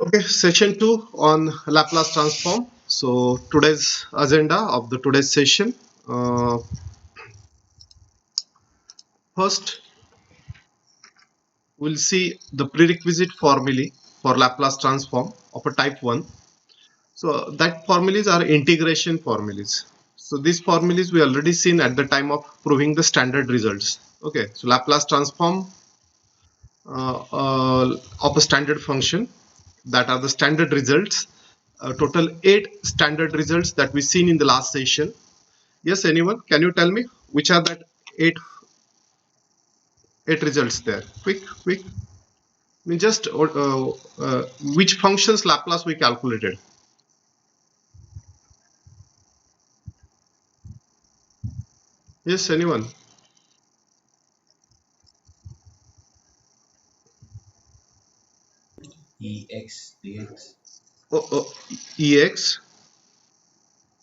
Okay, session 2 on Laplace transform. So today's agenda of the today's session. First, we'll see the prerequisite formulae for Laplace transform of a type 1. So that formulas are integration formulas. So these formulas we already seen at the time of proving the standard results. Okay, so Laplace transform of a standard function, that are the standard results. Total 8 standard results that we seen in the last session. Yes, anyone? Can you tell me which are that eight results there? Quick. I mean, just which functions Laplace we calculated? Yes, anyone? EX, DX. Ex,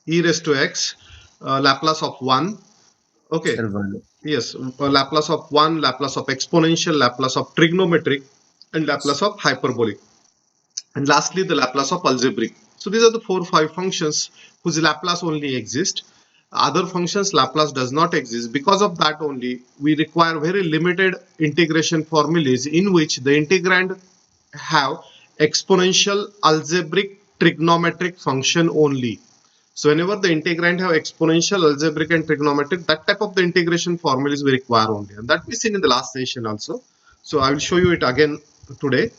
e raised to x, Laplace of 1. Okay. Sir, one. Yes, Laplace of 1, Laplace of exponential, Laplace of trigonometric, and Laplace of hyperbolic. And lastly, the Laplace of algebraic. So these are the 4-5 functions whose Laplace only exist. Other functions Laplace does not exist. Because of that only, we require very limited integration formulas in which the integrand have exponential, algebraic, trigonometric function only. So whenever the integrand have exponential, algebraic and trigonometric, that type of the integration formulas we require only. And that we seen in the last session also. So I will show you it again today.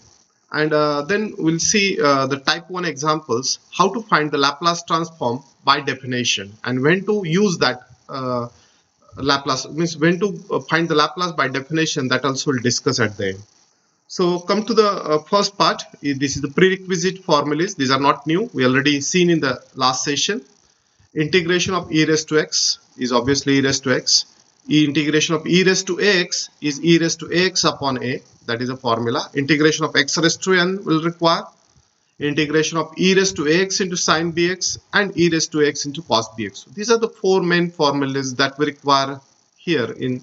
And then we'll see the type 1 examples, how to find the Laplace transform by definition and when to use that Laplace, means when to find the Laplace by definition, that also we'll discuss at the end. So come to the first part. This is the prerequisite formulas. These are not new. We already seen in the last session. Integration of e raised to x is obviously e raised to x. Integration of e raised to ax is e raised to ax upon a. That is a formula. Integration of x raised to n will require integration of e raised to ax into sine bx and e raised to x into cos bx. So these are the 4 main formulas that we require here in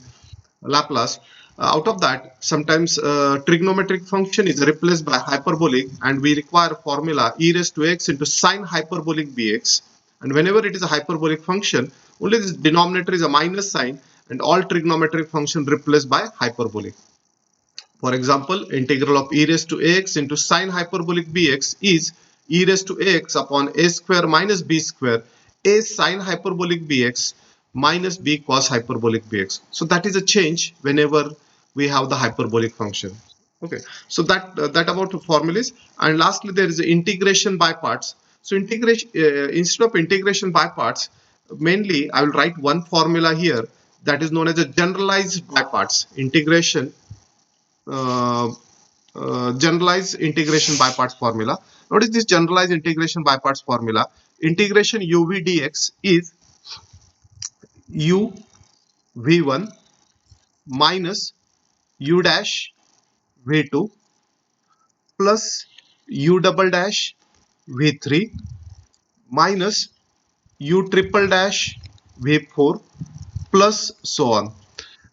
Laplace. Out of that, sometimes trigonometric function is replaced by hyperbolic, and we require formula e raised to x into sine hyperbolic bx. And whenever it is a hyperbolic function, only this denominator is a minus sign, and all trigonometric function replaced by hyperbolic. For example, integral of e raised to ax into sine hyperbolic bx is e raised to ax upon a square minus b square a sine hyperbolic bx minus b cos hyperbolic bx. So that is a change whenever we have the hyperbolic function. Okay, so that about the formulas. And lastly, there is integration by parts. So integration instead of integration by parts, mainly I will write one formula here, that is known as a generalized by parts integration. Generalized integration by parts formula. Notice this generalized integration by parts formula. Integration uv dx is u v1 minus u dash v2 plus u double dash v3 minus u triple dash v4 plus so on.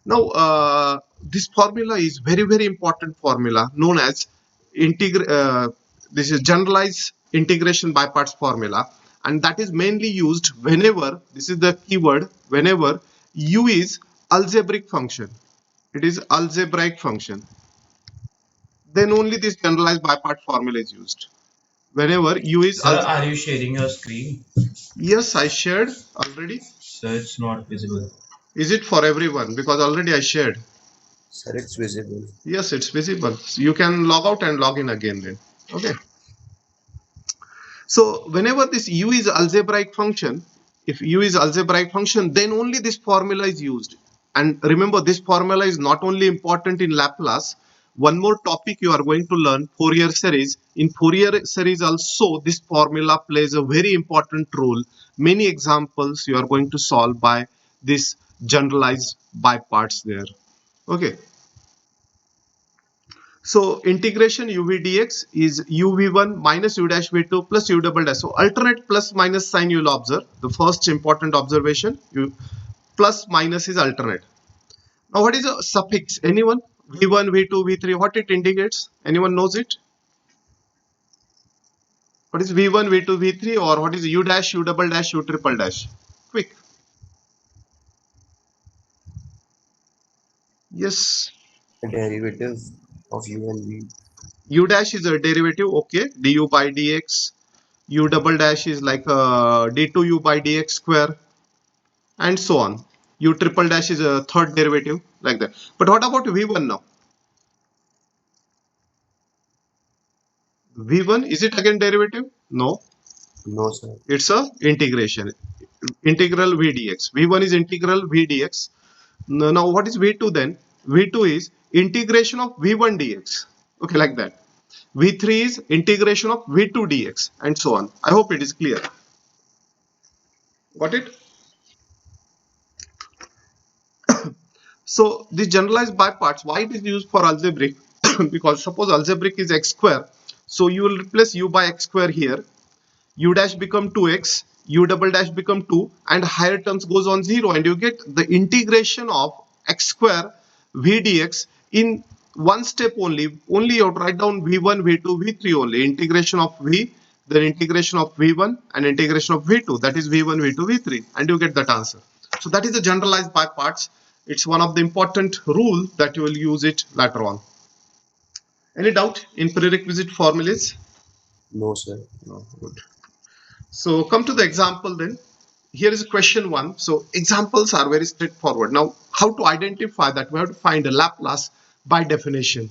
Now, this formula is very important formula known as this is generalized integration by parts formula, and that is mainly used whenever, this is the keyword, whenever u is algebraic function. It is algebraic function. Then only this generalized by part formula is used. Whenever u is Sir, are you sharing your screen? Yes, I shared already. Sir, it's not visible. Is it for everyone? Because already I shared. Sir, it's visible. Yes, it's visible. So you can log out and log in again then. Okay. So whenever this u is algebraic function, if u is algebraic function, then only this formula is used. And remember, this formula is not only important in Laplace. One more topic you are going to learn, Fourier series. In Fourier series also, this formula plays a very important role. Many examples you are going to solve by this generalized by parts there. Okay. So integration uv dx is uv1 minus u dash v2 plus u double dash. So alternate plus minus sign you will observe. The first important observation, plus minus is alternate. Now what is a suffix? Anyone? v1, v2, v3, what it indicates? Anyone knows it? What is V1, V2, V3, or what is U dash, U double dash, U triple dash? Quick. Yes. Derivative of u and v. U dash is a derivative, okay, du by dx. U double dash is like d2u by dx square, and so on. U triple dash is a third derivative, like that. But what about V1 now? V1, is it again derivative? No, No, sir. it's a integration. Integral v dx. V1 is integral v dx. Now what is V2 then? V2 is integration of V1 dx. Okay, like that. V3 is integration of V2 dx, and so on. I hope it is clear. Got it? So this generalized by parts, why it is used for algebraic? Because suppose algebraic is x square, so you will replace u by x square here. U dash become 2x, u double dash become 2, and higher terms goes on 0, and you get the integration of x square v dx in one step only. Only you have to write down v1, v2, v3 only. Integration of v, then integration of v1 and integration of v2. That is v1, v2, v3, and you get that answer. So that is the generalized by parts. It's one of the important rule that you will use it later on. Any doubt in prerequisite formulas? No, sir. No, good. So come to the example then. Here is question 1. So examples are very straightforward. Now how to identify that? We have to find a Laplace by definition.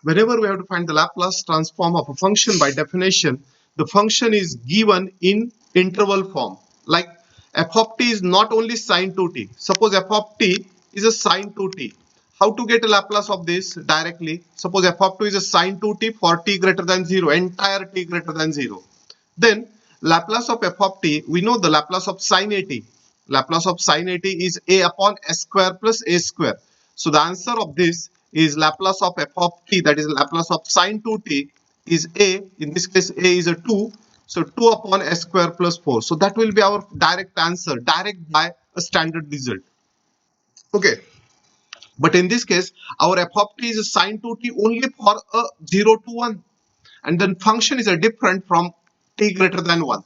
Whenever we have to find the Laplace transform of a function by definition, the function is given in interval form. Like f of t is not only sine 2t. Suppose f of t is a sine 2t. How to get a Laplace of this directly? Suppose f of 2 is a sine 2t for t greater than 0, entire t greater than 0. Then Laplace of f of t, we know the Laplace of sin a t. Laplace of sin a t is a upon s square plus a square. So the answer of this is Laplace of f of t, that is Laplace of sin 2t, is a. In this case, a is a 2. So 2 upon s square plus 4. So that will be our direct answer, direct by a standard result. Okay. But in this case, our f of t is a sin 2t only for a 0 to 1. And then function is a different from t greater than 1.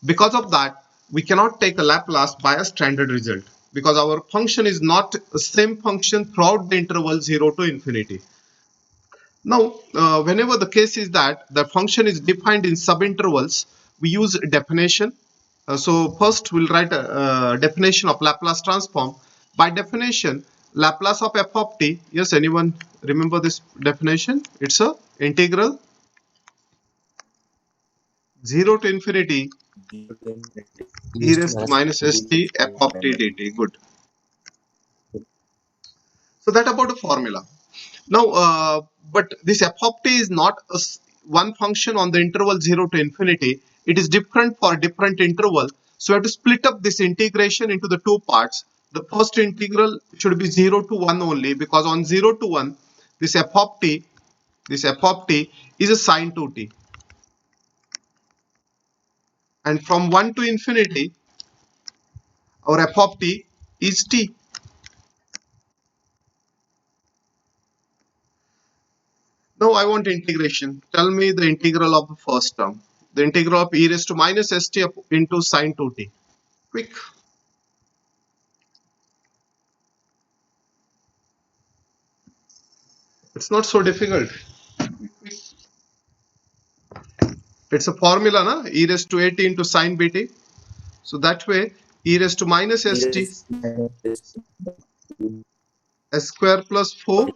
Because of that, we cannot take a Laplace by a standard result, because our function is not the same function throughout the interval 0 to infinity. Now, whenever the case is that the function is defined in subintervals, we use definition. So first we'll write a definition of Laplace transform. By definition, Laplace of f of t, yes, anyone remember this definition? It's a integral 0 to infinity e East raised to minus minus st f of t dt. Good. So that about the formula. Now, but this f of t is not one function on the interval 0 to infinity. It is different for different interval. So we have to split up this integration into the two parts. The first integral should be 0 to 1 only, because on 0 to 1, this f of t, is a sine 2t. And from 1 to infinity, our f of t is t. Now I want integration. Tell me the integral of the first term. The integral of e raised to minus st into sine 2t. Quick. It's not so difficult. It's a formula, na? E raised to at into sine bt. So that way, e raised to minus st East minus s square plus 4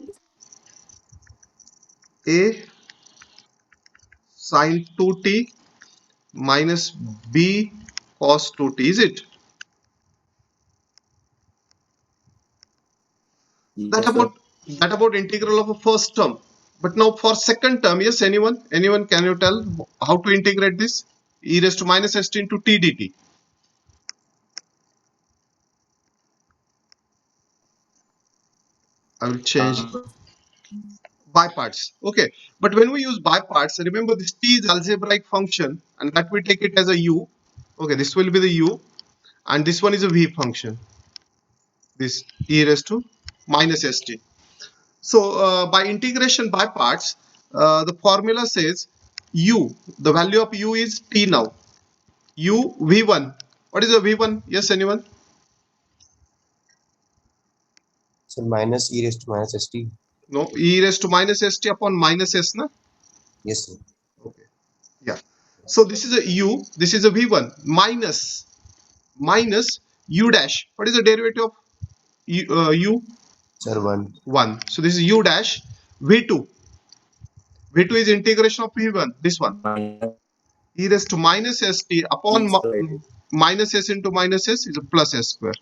a sine 2t minus b cos 2t. Is it? That yes, sir. about integral of a first term. But now for second term, yes, anyone can you tell how to integrate this? E raised to minus st into t dt. I will change Uh, by parts. Okay, but when we use by parts, remember this t is algebraic function, and that we take it as a u. Okay, this will be the u, and this one is a v function. This e raised to minus st. So by integration by parts, the formula says u, the value of u is t now. U v1. What is the v1? Yes, anyone? So minus e raised to minus st. No, e raised to minus st upon minus s, na? Yes, sir. Okay. Yeah. So this is a u, this is a v1 minus u dash. What is the derivative of u? Sir, 1. 1. So this is u dash v2. V2 is integration of v1, this one. Minus E raised to minus st upon e squared. minus s into minus s is a plus s square.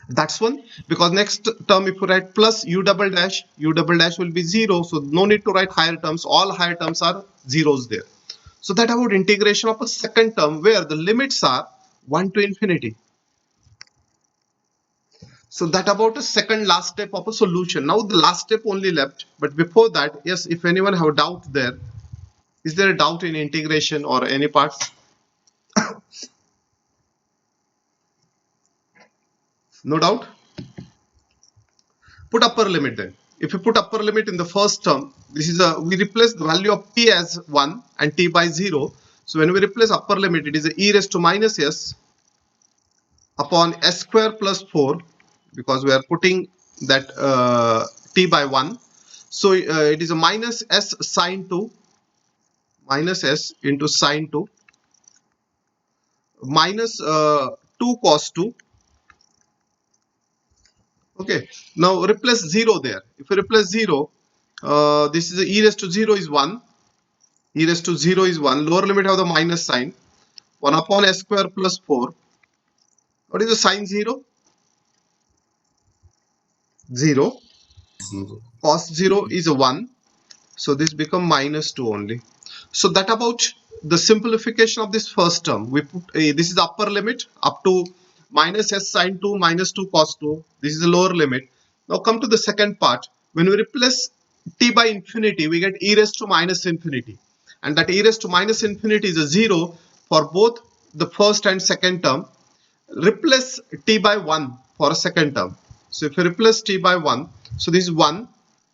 That's one, because next term if you write plus u double dash will be 0. So no need to write higher terms. All higher terms are zeros there. So that about integration of a second term where the limits are 1 to infinity. So that about a second last step of a solution. Now the last step only left. But before that, yes, if anyone have a doubt there, is there a doubt in integration or any parts? No doubt? Put upper limit then. If you put upper limit in the first term, this is a, we replace the value of t as 1 and t by 0. So when we replace upper limit, it is a e raised to minus s upon s square plus 4, because we are putting that t by 1. So it is a minus s sine 2, minus s into sine 2, minus 2 cos 2. Okay, now replace 0 there. If you replace 0, this is e raised to 0 is 1. E raised to 0 is 1. Lower limit of the minus sign. 1 upon s square plus 4. What is the sine 0? 0. 0. Cos 0 is a 1. So this become minus 2 only. So that about the simplification of this first term. We put this is the upper limit up to minus s sine 2 minus 2 cos 2. This is the lower limit. Now come to the second part. When we replace t by infinity, we get e raised to minus infinity. And that e raised to minus infinity is a 0 for both the first and second term. Replace t by 1 for a second term. So if you replace t by 1, so this is 1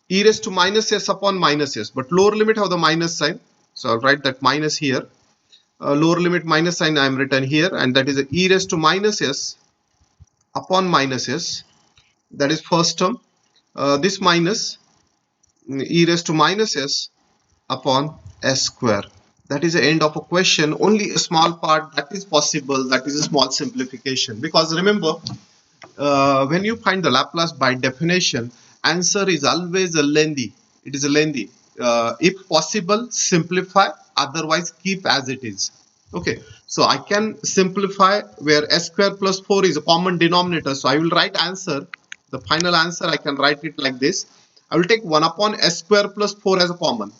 e raised to minus s upon minus s, but lower limit of the minus sign. So I'll write that minus here. Lower limit minus sign I am written here, and that is a e raised to minus s upon minus s. That is first term. This minus e raised to minus s upon s square. That is the end of a question. Only a small part that is possible. That is a small simplification. Because remember, when you find the Laplace by definition, answer is always a lengthy. It is a lengthy. If possible, simplify. Otherwise, keep as it is. Okay. So I can simplify where s square plus 4 is a common denominator. So I will write answer. The final answer I can write it like this. I will take 1 upon s square plus 4 as a common.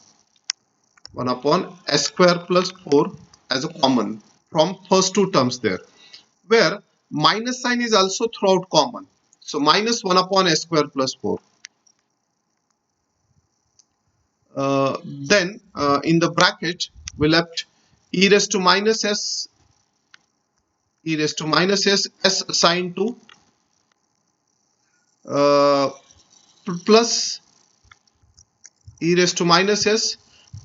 1 upon s square plus 4 as a common from first two terms there, where minus sign is also throughout common. So minus 1 upon s square plus 4. Then in the bracket we left e raised to minus s, e raised to minus s, s sine 2 uh, plus e raised to minus s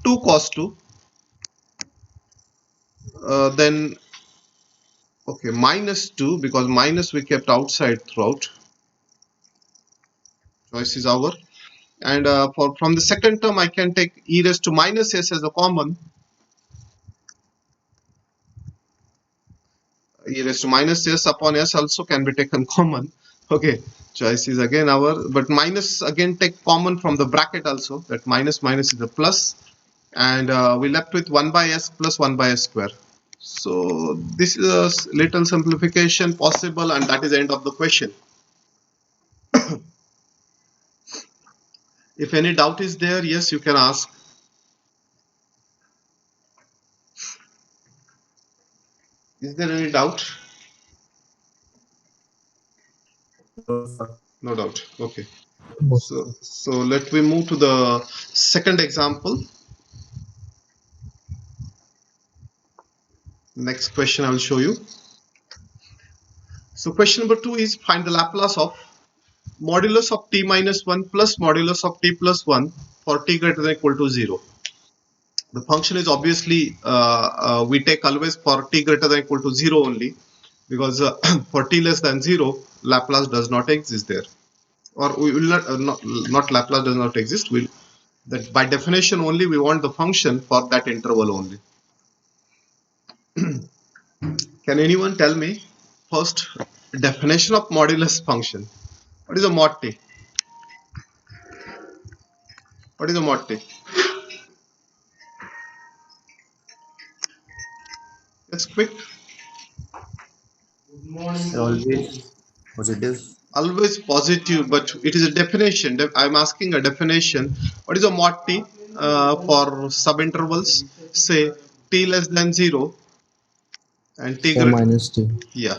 2 cos 2. Then okay, minus 2, because minus we kept outside throughout. Choice is our. And for from the second term I can take e raised to minus s as a common. E raised to minus s upon s also can be taken common. Okay, choice is again our, but minus again take common from the bracket also. That minus minus is a plus, and we left with 1 by s plus 1 by s square. So this is a little simplification possible, and that is the end of the question. If any doubt is there, yes, you can ask. Is there any doubt? No, sir. No doubt. Okay. No, So let me move to the second example. Next question I will show you. So question number 2 is find the Laplace of modulus of t minus 1 plus modulus of t plus 1 for t greater than equal to 0. The function is obviously we take always for t greater than equal to 0 only, because for t less than 0 Laplace does not exist there, or we will not Laplace does not exist. Will that by definition only we want the function for that interval only. Can anyone tell me first definition of modulus function? What is a mod t? What is a mod t? It's quick. Sir, always positive. Always positive, but it is a definition. I'm asking a definition. What is a mod t for subintervals? Say t less than 0 and t Sir, greater. minus t. Yeah,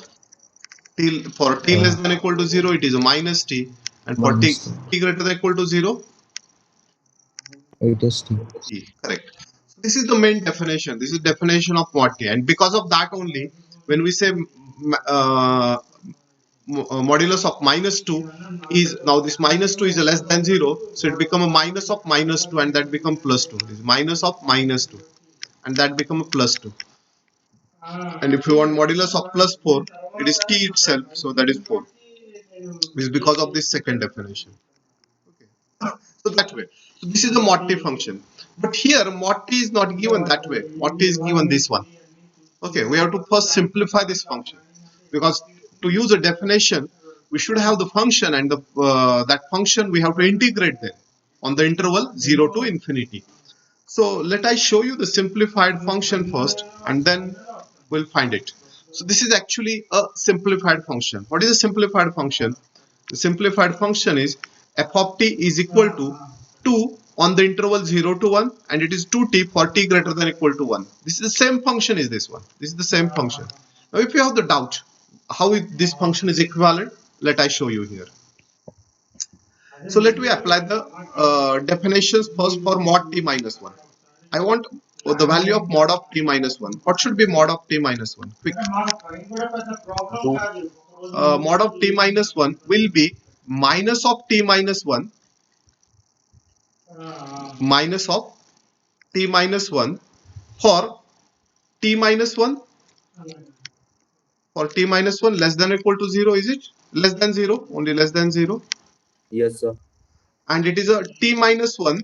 for t less Uh, than equal to 0 it is a minus t, and for minus t. t greater than equal to 0 It is t. t. Correct. So this is the main definition. This is definition of mod t, and because of that only, when we say modulus of minus 2 is, now this minus 2 is a less than 0, so it become a minus of minus 2 and that become plus 2. This minus of minus 2 and that become a plus 2. And if you want modulus of plus 4, it is t itself, so that is 4. This is because of this second definition. Okay. So that way. So this is the mod t function. But here mod t is not given that way. Mod t is given this one. Okay, we have to first simplify this function, because to use a definition we should have the function, and that function we have to integrate there on the interval 0 to infinity. So let I show you the simplified function first, and then we'll find it. So this is actually a simplified function. What is a simplified function? The simplified function is f of t is equal to 2 on the interval 0 to 1, and it is 2t for t greater than equal to 1. This is the same function is this one. This is the same function. Now if you have the doubt how this function is equivalent, let I show you here. So let me apply the definitions first for mod t minus 1. I want the value of mod of t minus 1. What should be mod of t minus 1? Quick. 2. Mod of t minus 1 will be minus of t minus 1 minus of t minus 1 for t minus 1, for t minus 1 less than or equal to 0. Is it less than 0? Only less than 0. Yes, sir. And it is a t minus 1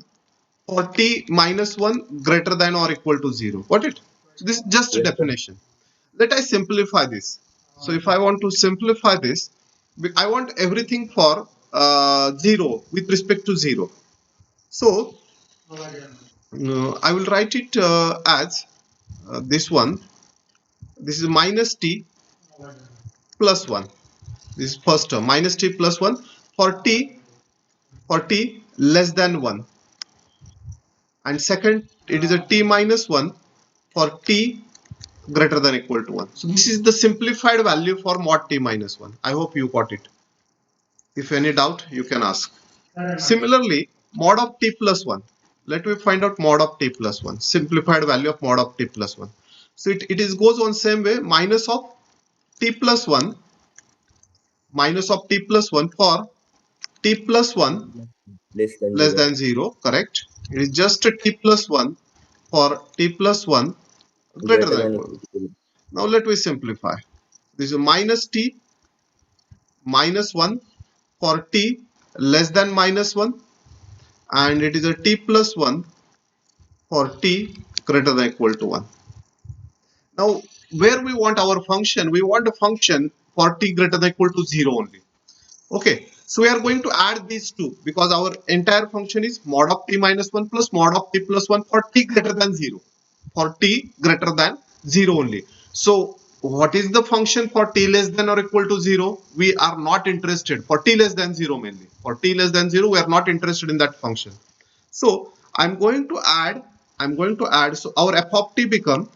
for t minus 1 greater than or equal to 0. Got it? So this is just a Yes, sir. definition. Let I simplify this. So if I want to simplify this, I want everything for 0 with respect to 0. So I will write it as this one. This is minus t plus 1. This is first term, minus t plus 1 for t less than 1. And second, it is a t minus 1 for t greater than equal to 1. So this is the simplified value for mod t minus 1. I hope you got it. If any doubt, you can ask. Similarly, mod of t plus 1. Let me find out mod of t plus 1. Simplified value of mod of t plus 1. So it is goes on same way, minus of t plus 1, minus of t plus 1 for t plus 1 Less than less 0. than 0, correct? It is just a t plus 1 for t plus 1 greater Greater than than equal. equal to 0. Now let me simplify. This is minus t minus 1 for t less than minus 1, and it is a t plus 1 for t greater than equal to 1. Now where we want our function, we want a function for t greater than equal to 0 only. Okay, so we are going to add these two, because our entire function is mod of t minus 1 plus mod of t plus 1 for t greater than 0. For t greater than 0 only. So what is the function for t less than or equal to 0? We are not interested. For t less than 0 mainly. For t less than 0, we are not interested in that function. So I'm going to add, so our f of t become,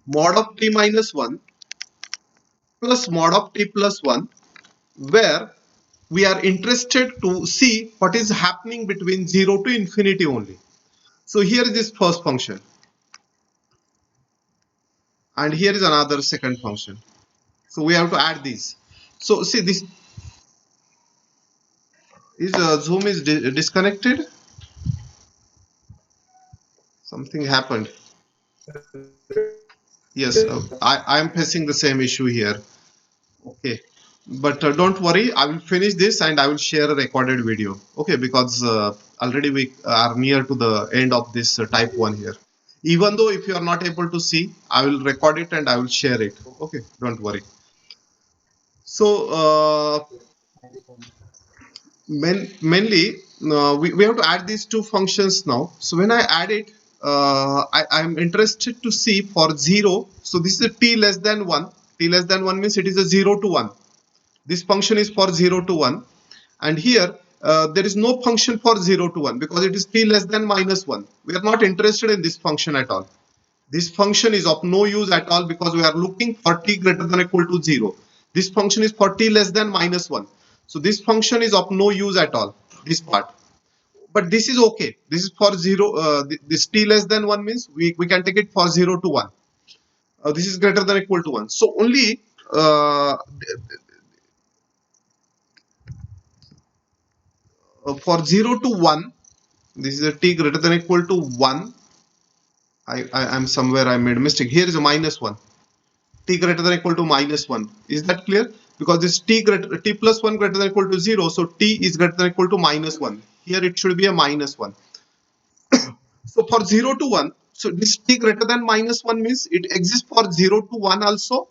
mod of t minus 1 plus mod of t plus 1, where we are interested to see what is happening between 0 to infinity only. So here is this first function, and here is another second function. So we have to add these. So see, this is Zoom is disconnected. Something happened. Yes, I am facing the same issue here. Okay, but don't worry, I will finish this and I will share a recorded video. Okay, because already we are near to the end of this type 1 here. Even though if you are not able to see, I will record it and I will share it. Okay, don't worry. So mainly we have to add these two functions now. So when I add it, I'm interested to see for 0. So this is a t less than 1. T less than 1 means it is a 0 to 1. This function is for 0 to 1. And here there is no function for 0 to 1 because it is t less than minus 1. We are not interested in this function at all. This function is of no use at all because we are looking for t greater than or equal to 0. This function is for t less than minus 1. So this function is of no use at all, this part. But this is okay. This is for 0. This t less than 1 means we can take it for 0 to 1. This is greater than or equal to 1. So only for 0 to 1, this is a t greater than or equal to 1. I am somewhere I made a mistake. Here is a minus 1. T greater than or equal to minus 1. Is that clear? Because this t plus 1 greater than or equal to 0, so t is greater than or equal to minus 1. Here it should be a minus 1. So for 0 to 1, so this t greater than minus 1 means it exists for 0 to 1 also,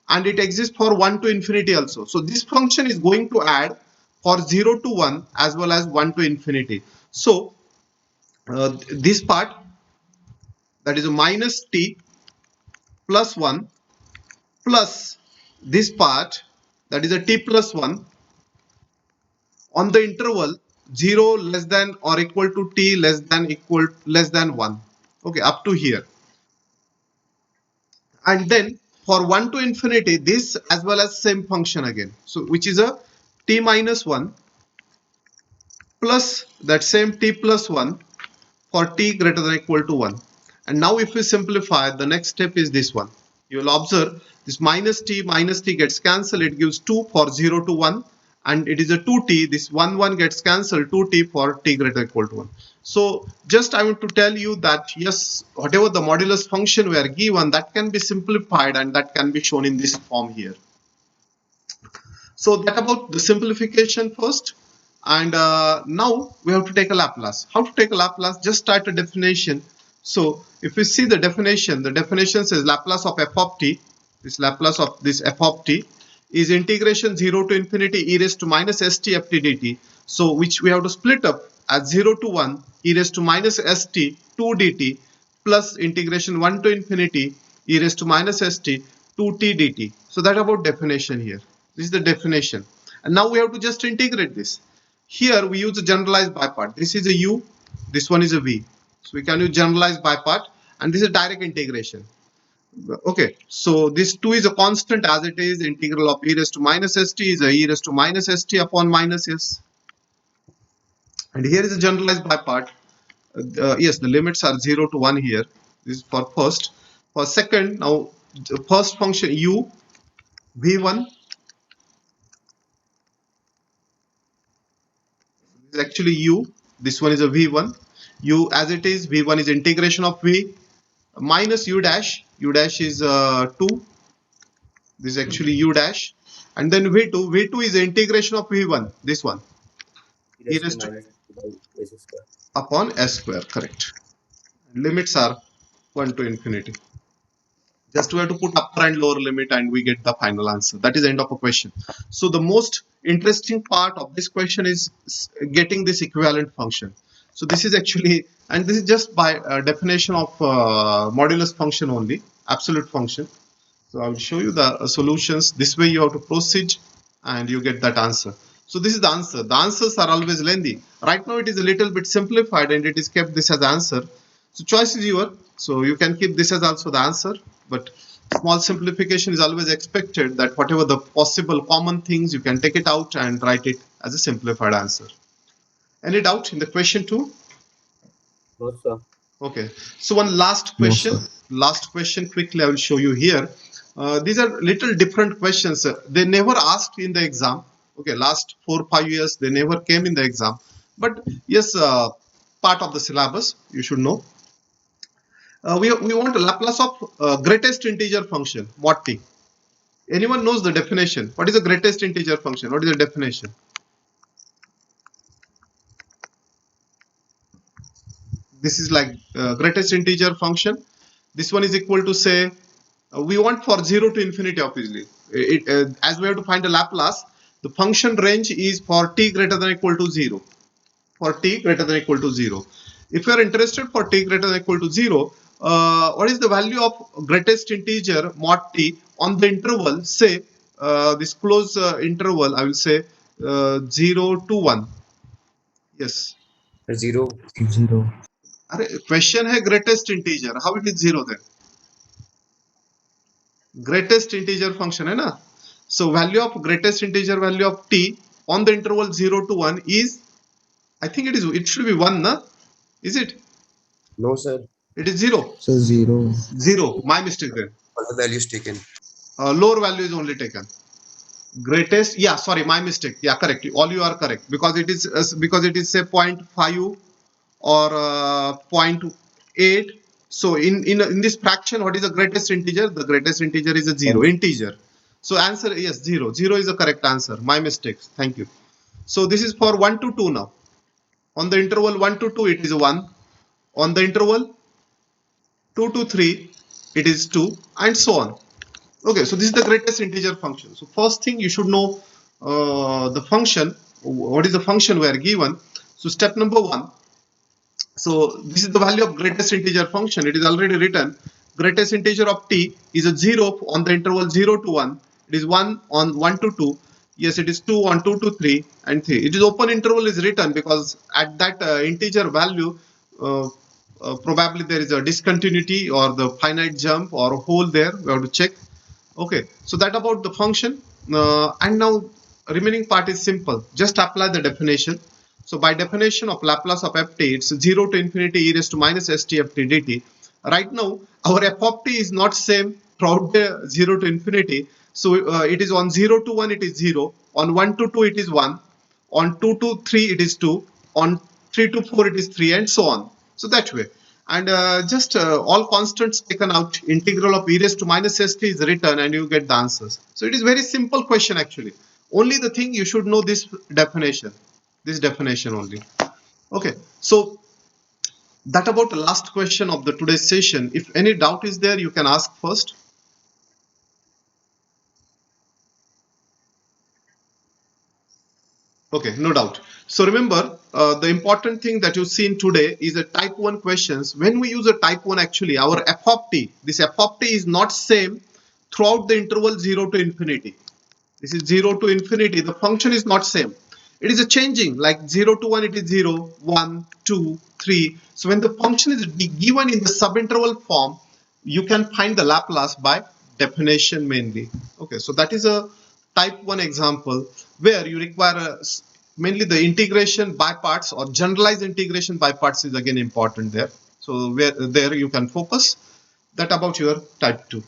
and it exists for 1 to infinity also. So this function is going to add for 0 to 1 as well as 1 to infinity. So this part, that is a minus t plus 1, plus this part, that is a t plus 1, on the interval 0 less than or equal to t less than 1. Okay, up to here. And then for 1 to infinity, this as well as same function again, so which is a t minus 1 plus that same t plus 1 for t greater than or equal to 1. And now if we simplify, the next step is this one. You will observe this minus t gets cancelled. It gives 2 for 0 to 1, and it is a 2t. This 1 gets cancelled, 2t for t greater than or equal to 1. So just I want to tell you that yes, whatever the modulus function we are given, that can be simplified and that can be shown in this form here. So that about the simplification first. And now we have to take a Laplace. How to take a Laplace? Just start a definition. So if we see the definition says Laplace of f of t, this Laplace of this f of t is integration 0 to infinity e raised to minus st ft dt. So which we have to split up as 0 to 1 e raised to minus st 2 dt plus integration 1 to infinity e raised to minus st 2t dt. So that about definition here. This is the definition. And now we have to just integrate this. Here we use a generalized by part. This is a u, this one is a v. So we can use generalized by part, and this is direct integration. Okay, so this 2 is a constant as it is. Integral of e raised to minus st is a e raised to minus st upon minus s. And here is a generalized by part. Yes, the limits are 0 to 1 here. This is for first. For second, now the first function u, v1 is actually u. This one is a v1. U as it is, v1 is integration of v minus u dash. U dash is 2. This is actually u dash. And then v2 is the integration of v1. This one. e E raised to raised to minus by s square. upon s square. Correct. Limits are 1 to infinity. Just we have to put upper and lower limit and we get the final answer. That is the end of a question. So the most interesting part of this question is getting this equivalent function. So this is actually, and this is just by definition of modulus function only, absolute function. So I will show you the solutions. This way you have to proceed and you get that answer. So this is the answer. The answers are always lengthy. Right now it is a little bit simplified and it is kept this as answer. So choice is yours. So you can keep this as also the answer, but small simplification is always expected, that whatever the possible common things, you can take it out and write it as a simplified answer. Any doubt in the question 2? No, sir. Okay, so one last No, question. sir. Last question quickly I will show you here. These are little different questions. They never asked in the exam. Okay, last 4-5 years they never came in the exam. But yes, part of the syllabus you should know. We want a Laplace of greatest integer function mod t. Anyone knows the definition? What is the greatest integer function? What is the definition? This is like greatest integer function. This one is equal to, say, we want for 0 to infinity, obviously. As we have to find a Laplace, the function range is for t greater than or equal to 0. For t greater than or equal to 0. If you are interested for t greater than or equal to 0, what is the value of greatest integer mod t on the interval, say, this close interval, I will say 0 to 1. Yes. 0. 0. Question है greatest integer. How it is 0 then? Greatest integer function है ना? So value of greatest integer value of t on the interval 0 to 1 is, I think it should be 1, na? Is it? No, sir. It is 0. So 0. 0. My mistake then. All the values taken. Lower value is only taken. Greatest, yeah, sorry, my mistake. Yeah, correct. All you are correct, because it is say 0.5 or 0.8. So in this fraction, what is the greatest integer? The greatest integer is a 0 integer. So answer, yes, 0. 0 is the correct answer. My mistake. Thank you. So this is for 1 to 2 now. On the interval 1 to 2, it is 1. On the interval 2 to 3, it is 2, and so on. Okay, so this is the greatest integer function. So first thing you should know the function. What is the function we are given? So step number 1. So this is the value of greatest integer function. It is already written. Greatest integer of t is a 0 on the interval 0 to 1. It is 1 on 1 to 2. Yes, it is 2 on 2 to 3 and 3. It is open interval is written because at that integer value, probably there is a discontinuity or the finite jump or a hole there. We have to check. Okay, so that about the function. And now remaining part is simple. Just apply the definition. So by definition of Laplace of ft, it's 0 to infinity e raised to minus st ft dt. Right now, our f of t is not same throughout the 0 to infinity. So it is on 0 to 1, it is 0. On 1 to 2, it is 1. On 2 to 3, it is 2. On 3 to 4, it is 3, and so on. So that way. And just all constants taken out, integral of e raised to minus st is written, and you get the answers. So it is very simple question actually. Only the thing you should know this definition. This definition only. Okay, so that about the last question of the today's session. If any doubt is there, you can ask first. Okay, no doubt. So remember, the important thing that you've seen today is a type 1 questions. When we use a type 1, actually, our f of t, this f of t is not same throughout the interval 0 to infinity. This is 0 to infinity. The function is not same. It is a changing, like 0 to 1, it is 0, 1, 2, 3. So when the function is given in the subinterval form, you can find the Laplace by definition mainly. Okay, so that is a type 1 example where you require mainly the integration by parts or generalized integration by parts is again important there. So where there you can focus. That about your type 2.